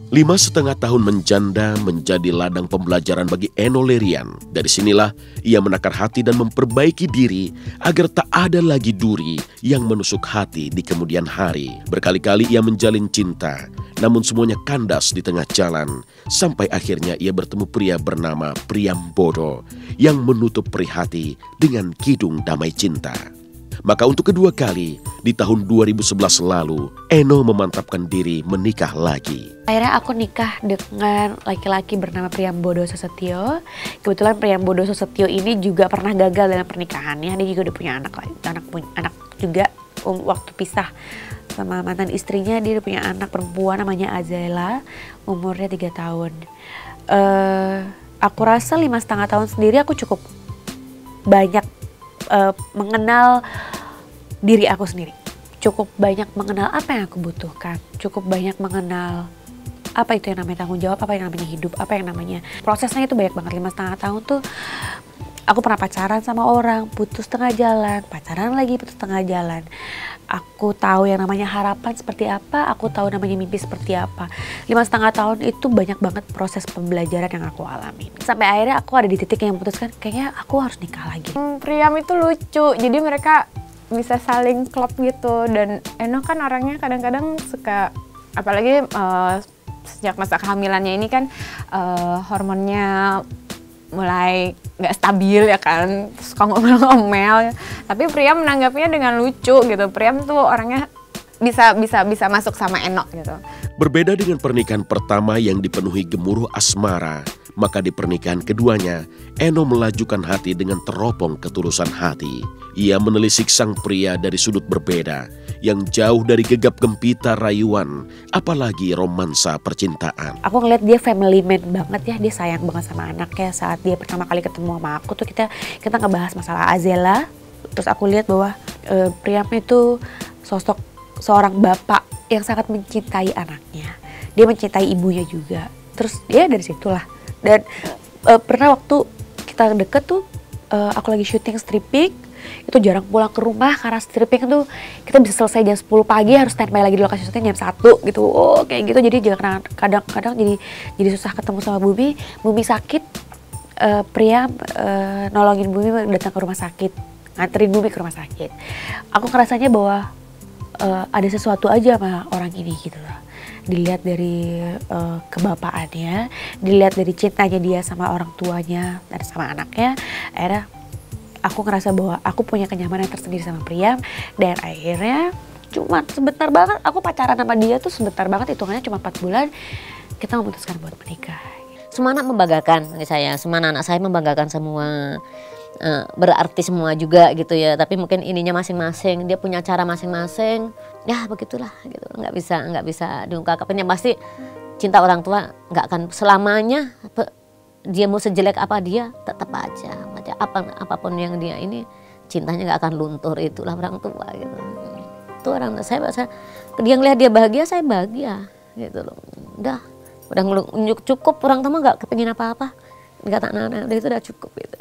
5,5 tahun menjanda menjadi ladang pembelajaran bagi Enno Lerian. Dari sinilah ia menakar hati dan memperbaiki diri agar tak ada lagi duri yang menusuk hati di kemudian hari. Berkali-kali ia menjalin cinta, namun semuanya kandas di tengah jalan. Sampai akhirnya ia bertemu pria bernama Priyambodo yang menutup perih hati dengan kidung damai cinta. Maka untuk kedua kali di tahun 2011 lalu, Enno memantapkan diri menikah lagi. Akhirnya aku nikah dengan laki-laki bernama Priyambodo Susetio. Kebetulan Priyambodo Susetio ini juga pernah gagal dalam pernikahannya. Dia juga udah punya anak juga waktu pisah sama mantan istrinya. Dia udah punya anak perempuan namanya Azela, umurnya 3 tahun. Aku rasa 5,5 tahun sendiri aku cukup banyak mengenal diri aku sendiri, cukup banyak mengenal apa yang aku butuhkan, cukup banyak mengenal apa itu yang namanya tanggung jawab, apa yang namanya hidup, apa yang namanya prosesnya itu banyak banget. 5,5 tahun tuh aku pernah pacaran sama orang, putus tengah jalan, pacaran lagi, putus tengah jalan. Aku tahu yang namanya harapan seperti apa, aku tahu namanya mimpi seperti apa. 5,5 tahun itu banyak banget proses pembelajaran yang aku alami. Sampai akhirnya aku ada di titik yang memutuskan, kayaknya aku harus nikah lagi. Priam itu lucu, jadi mereka bisa saling klop gitu. Dan Enno kan orangnya kadang-kadang suka, apalagi sejak masa kehamilannya ini kan hormonnya mulai nggak stabil ya kan, suka ngomel-ngomel. Tapi Priam menanggapinya dengan lucu gitu. Priam tuh orangnya bisa masuk sama Enno gitu. Berbeda dengan pernikahan pertama yang dipenuhi gemuruh asmara, maka di pernikahan keduanya, Enno melajukan hati dengan teropong ketulusan hati. Ia menelisik sang pria dari sudut berbeda, yang jauh dari gegap gempita rayuan, apalagi romansa percintaan. Aku ngeliat dia family man banget ya, dia sayang banget sama anaknya. Saat dia pertama kali ketemu sama aku tuh kita ngebahas masalah Azela. Terus aku lihat bahwa Priam itu sosok seorang bapak yang sangat mencintai anaknya. Dia mencintai ibunya juga. Terus ya dari situlah. Dan pernah waktu kita deket tuh, aku lagi syuting stripping, itu jarang pulang ke rumah karena stripping tuh kita bisa selesai jam 10 pagi, harus standby lagi di lokasi syuting jam 1 gitu. Oh kayak gitu, jadi kadang-kadang jadi susah ketemu sama Bumi. Bumi sakit, Priam nolongin Bumi datang ke rumah sakit, nganterin Bumi ke rumah sakit. Aku ngerasanya bahwa ada sesuatu aja sama orang ini gitu loh. Dilihat dari kebapaannya, dilihat dari cintanya dia sama orang tuanya dan sama anaknya, akhirnya aku ngerasa bahwa aku punya kenyamanan tersendiri sama Priam. Dan akhirnya cuma sebentar banget, aku pacaran sama dia tuh sebentar banget, hitungannya cuma 4 bulan, kita memutuskan buat menikah. Semua anak membanggakan saya, semua anak saya membanggakan semua. Berarti semua juga gitu ya, tapi mungkin ininya masing-masing, dia punya cara masing-masing, ya begitulah gitu, nggak bisa diungkapkan. Yang pasti cinta orang tua nggak akan selamanya, dia mau sejelek apa dia tetap aja apapun yang dia ini, cintanya nggak akan luntur. Itulah orang tua gitu. Itu orang saya dia ngelihat dia bahagia, saya bahagia gitu loh. Udah cukup, orang tua nggak kepengin apa-apa, kata anak-anak udah itu udah cukup gitu.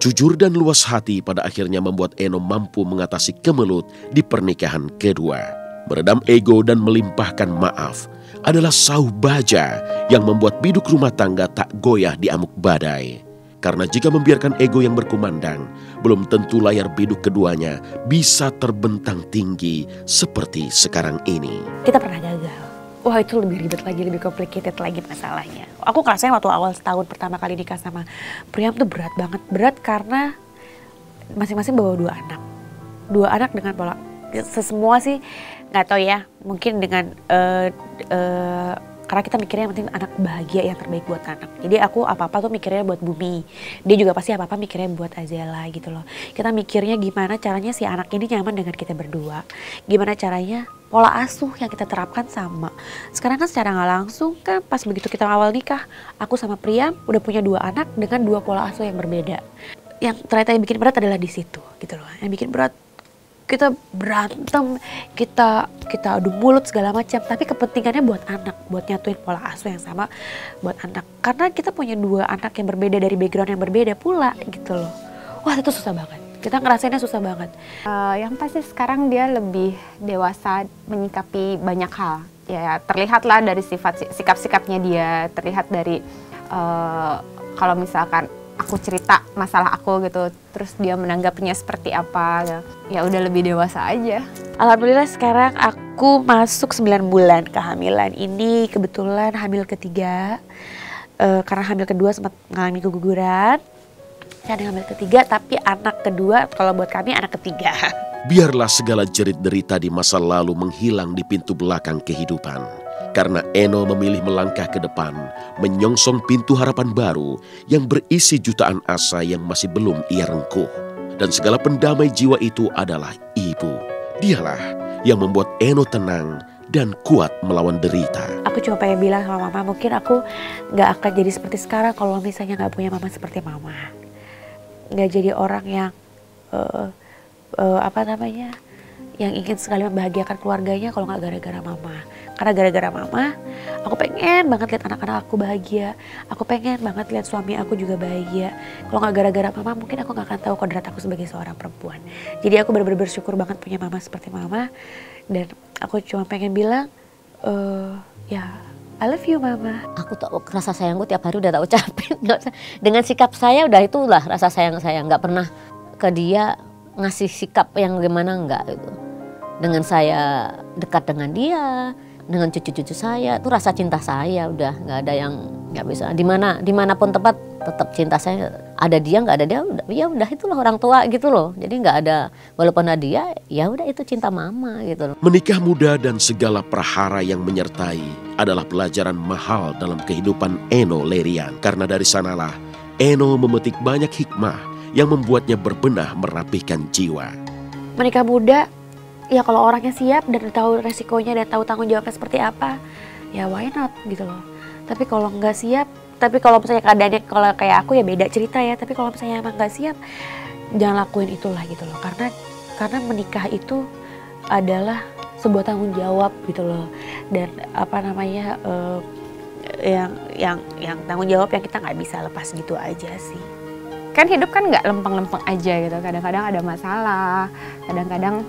Jujur dan luas hati pada akhirnya membuat Enno mampu mengatasi kemelut di pernikahan kedua. Meredam ego dan melimpahkan maaf adalah sauh baja yang membuat biduk rumah tangga tak goyah di amuk badai. Karena jika membiarkan ego yang berkumandang, belum tentu layar biduk keduanya bisa terbentang tinggi seperti sekarang ini. Kita pernah gagal. Wah itu lebih ribet lagi, lebih complicated lagi masalahnya. Aku ngerasain waktu awal setahun pertama kali nikah sama Priam tuh berat banget. Berat karena masing-masing bawa 2 anak. 2 anak dengan pola, semua sih gak tahu ya. Mungkin dengan, karena kita mikirnya yang penting anak bahagia, yang terbaik buat anak. Jadi aku apa-apa tuh mikirnya buat Bumi. Dia juga pasti apa-apa mikirnya buat Azela gitu loh. Kita mikirnya gimana caranya si anak ini nyaman dengan kita berdua. Gimana caranya pola asuh yang kita terapkan sama. Sekarang kan secara nggak langsung kan pas begitu kita awal nikah, aku sama Priam udah punya 2 anak dengan 2 pola asuh yang berbeda. Yang ternyata yang bikin berat adalah di situ gitu loh. Yang bikin berat kita berantem, kita adu mulut segala macam, tapi kepentingannya buat anak, buat nyatuin pola asuh yang sama buat anak. Karena kita punya 2 anak yang berbeda dari background yang berbeda pula gitu loh. Wah itu susah banget. Kita ngerasainnya susah banget. Yang pasti sekarang dia lebih dewasa menyikapi banyak hal. ya terlihatlah dari sikap-sikapnya dia, terlihat dari kalau misalkan aku cerita masalah aku gitu, terus dia menanggapinya seperti apa, ya udah lebih dewasa aja. Alhamdulillah sekarang aku masuk 9 bulan kehamilan ini, kebetulan hamil ketiga. Karena hamil kedua sempat mengalami keguguran, dan hamil ketiga tapi anak kedua, kalau buat kami anak ketiga. Biarlah segala jerit derita di masa lalu menghilang di pintu belakang kehidupan. Karena Eno memilih melangkah ke depan, menyongsong pintu harapan baru yang berisi jutaan asa yang masih belum ia rengkuh. Dan segala pendamai jiwa itu adalah ibu. Dialah yang membuat Eno tenang dan kuat melawan derita. Aku cuma pengen bilang sama mama, mungkin aku gak akan jadi seperti sekarang kalau misalnya gak punya mama seperti mama. Gak jadi orang yang yang ingin sekali membahagiakan keluarganya kalau nggak gara-gara mama. Karena gara-gara mama, aku pengen banget lihat anak-anak aku bahagia. Aku pengen banget lihat suami aku juga bahagia. Kalau nggak gara-gara mama, mungkin aku nggak akan tahu kodrat aku sebagai seorang perempuan. Jadi aku benar-benar bersyukur banget punya mama seperti mama. Dan aku cuma pengen bilang, I love you mama. Aku tahu rasa sayangku tiap hari udah tak ucapin. Dengan sikap saya udah itulah rasa sayang saya. Nggak pernah ke dia ngasih sikap yang gimana, enggak gitu. Dengan saya dekat dengan dia, dengan cucu-cucu saya, itu rasa cinta saya udah nggak ada yang nggak bisa. Dimanapun tempat tetap cinta saya. Ada dia nggak ada dia, udah itulah orang tua gitu loh. Jadi nggak ada, walaupun ada dia, ya udah itu cinta mama gitu loh. Menikah muda dan segala prahara yang menyertai adalah pelajaran mahal dalam kehidupan Eno Lerian. Karena dari sanalah Eno memetik banyak hikmah yang membuatnya berbenah merapihkan jiwa. Menikah muda, ya kalau orangnya siap dan tahu resikonya dan tahu tanggung jawabnya seperti apa, ya why not gitu loh. Tapi kalau nggak siap, tapi kalau misalnya keadaannya kalau kayak aku ya beda cerita ya. Tapi kalau misalnya emang nggak siap, jangan lakuin itulah gitu loh. Karena menikah itu adalah sebuah tanggung jawab gitu loh. Dan yang tanggung jawab yang kita nggak bisa lepas gitu aja sih. Kan hidup kan nggak lempeng-lempeng aja gitu. Kadang-kadang ada masalah, kadang-kadang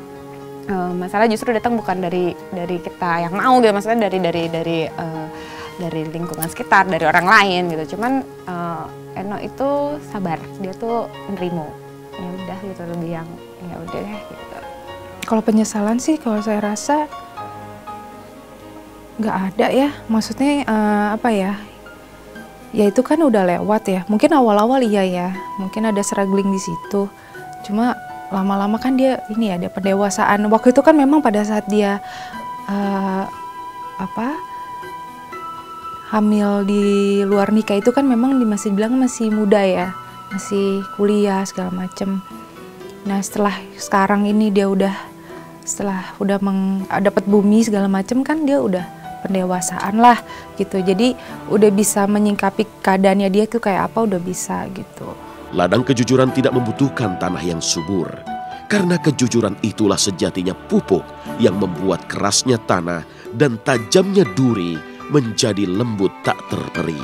masalah justru datang bukan dari kita yang mau gitu, maksudnya dari lingkungan sekitar, dari orang lain gitu. Cuman Eno itu sabar, dia tuh nerimo. Ya udah gitu, lebih yang ya udah deh gitu. Kalau penyesalan sih kalau saya rasa nggak ada ya. Maksudnya ya itu kan udah lewat ya. Mungkin awal-awal iya ya, mungkin ada struggling di situ. Cuma lama-lama kan dia ini ada pendewasaan. Waktu itu kan memang pada saat dia hamil di luar nikah itu kan memang masih bilang masih muda ya, masih kuliah segala macem. Nah setelah sekarang ini dia setelah dapat bumi segala macem kan dia udah pendewasaan lah gitu. Jadi udah bisa menyingkapi keadaannya dia tuh kayak apa, udah bisa gitu. Ladang kejujuran tidak membutuhkan tanah yang subur. Karena kejujuran itulah sejatinya pupuk yang membuat kerasnya tanah dan tajamnya duri menjadi lembut tak terperi.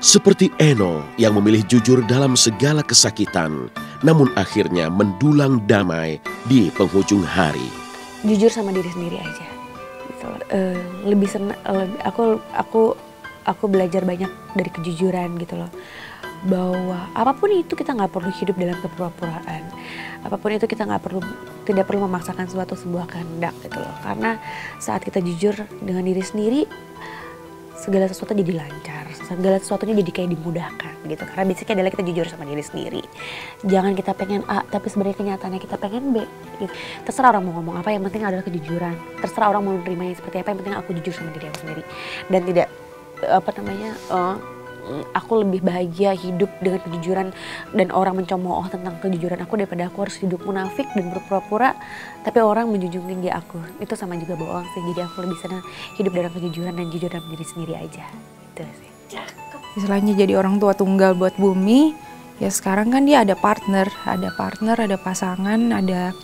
Seperti Eno yang memilih jujur dalam segala kesakitan, namun akhirnya mendulang damai di penghujung hari. Jujur sama diri sendiri aja. Lebih senang, aku belajar banyak dari kejujuran gitu loh, bahwa apapun itu kita nggak perlu hidup dalam kepura-puraan, apapun itu kita tidak perlu memaksakan sebuah kehendak gitu loh. Karena saat kita jujur dengan diri sendiri, segala sesuatu jadi lancar, segala sesuatunya jadi kayak dimudahkan gitu. Karena basicnya adalah kita jujur sama diri sendiri. Jangan kita pengen A tapi sebenarnya kenyataannya kita pengen B gitu. Terserah orang mau ngomong apa, yang penting adalah kejujuran. Terserah orang mau menerimanya seperti apa, yang penting aku jujur sama diri aku sendiri. Dan tidak aku lebih bahagia hidup dengan kejujuran dan orang mencemooh tentang kejujuran aku daripada aku harus hidup munafik dan berpura-pura tapi orang menjunjung tinggi aku. Itu sama juga bohong sih. Jadi aku lebih senang hidup dalam kejujuran dan jujur dalam diri sendiri aja. Itu sih. Istilahnya jadi orang tua tunggal buat bumi, ya sekarang kan dia ada partner, ada pasangan, ada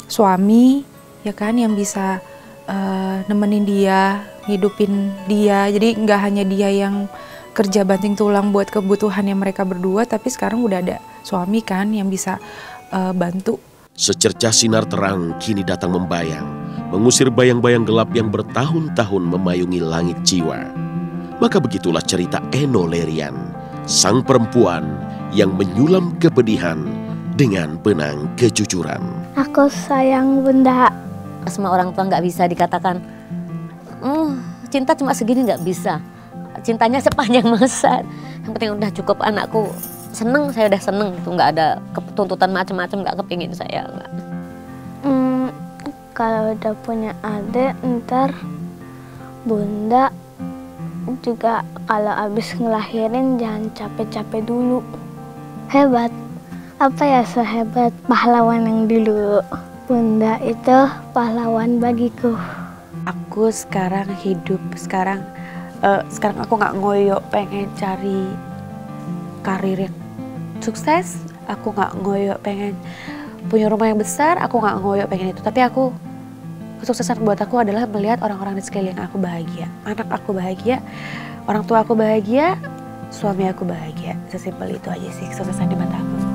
suami, ya kan, yang bisa nemenin dia, hidupin dia. Jadi nggak hanya dia yang kerja banting tulang buat kebutuhannya mereka berdua, tapi sekarang udah ada suami kan yang bisa bantu. Secercah sinar terang kini datang membayang. mengusir bayang-bayang gelap yang bertahun-tahun memayungi langit jiwa. Maka begitulah cerita Eno Lerian, sang perempuan yang menyulam kepedihan dengan benang kejujuran. Aku sayang Bunda. Semua orang tua nggak bisa dikatakan, cinta cuma segini, nggak bisa. Cintanya sepanjang masa. Yang penting udah cukup anakku seneng, saya udah seneng. Itu nggak ada tuntutan macam-macam, nggak kepingin saya. Enggak. Kalau udah punya adik, ntar Bunda juga kalau abis ngelahirin jangan capek-capek dulu. Hebat. Apa ya sehebat pahlawan yang dulu? Bunda itu pahlawan bagiku. Aku sekarang hidup, sekarang aku nggak ngoyo pengen cari karir yang sukses. Aku nggak ngoyo pengen punya rumah yang besar. Aku nggak ngoyo pengen itu. Tapi kesuksesan buat aku adalah melihat orang-orang di sekeliling aku bahagia. Anak aku bahagia, orang tua aku bahagia, suami aku bahagia. Sesimpel itu aja sih kesuksesan di mata aku.